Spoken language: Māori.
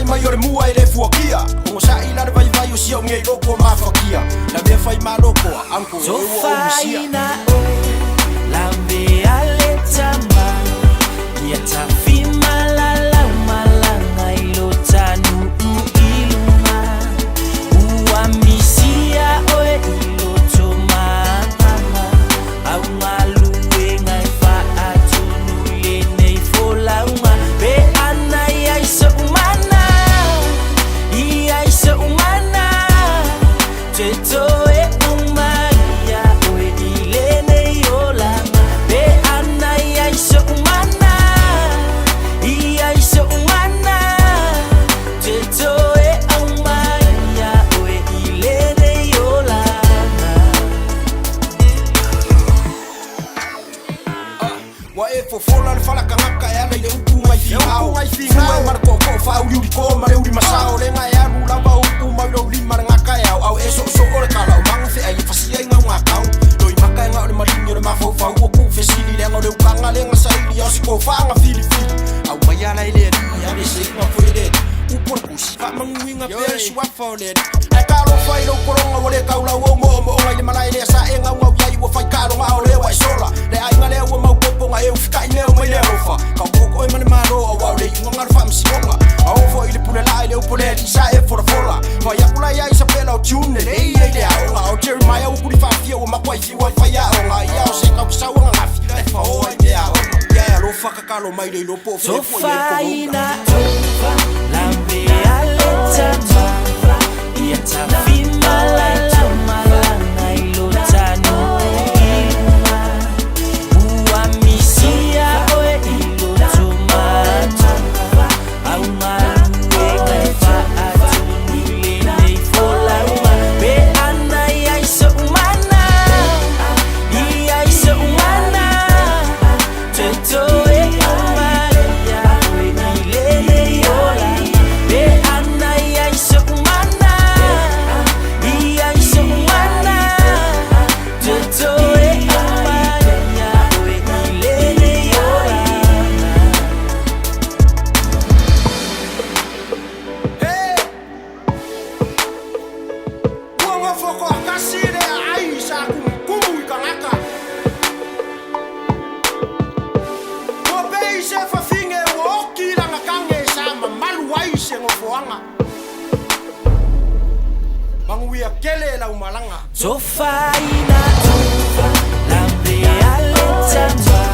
mai o le mua e le fuakia o sa ila le vai vai o sia ngai loko mafakia na me fai maloko anko so faina lambe ale tama ya tafima la malanga ilotanu iluma uamisia oe ilotoma au maluwe ngai fa atunu lene folauma be ana ya isa umana ia isa umana teto fola le fala kangaka ya le upu mai finga marco ko fa uri ko mare uri masao le ngai anu lava upu mai lo lima ngaka ya au eso so ole kala mang fe ai fasia nga ngaka do i maka nga ole marinho le mafo fa u ku fesili le ngole ukanga le ngasai ya siko fa nga fili au mai ana ile ya le sik ma foi le upor kusi fa manguinga pe swa fa le ai kalo fa ilo koronga ole kaula o mo ngai le malai le sa e nga ngau ya i wo fa kalo nga ole wa sola le ai nga le wo mau ponga eu fikai leo mai leo fa ka koko e mane maro o wa le ngonga fa msionga au fo ile pule la ile pule di sa e for fola fa ya kula ya isa pela o tune le ile au o Jeremiah u kuli fa fia o makwai fi wa fa ya o nga ya o se ka sa o nga fi le fa o ile ya lo fa ka kalo mai le lo po so faina lambe ale tama ya tafima la malanga ilotanu so faina lambe ale tama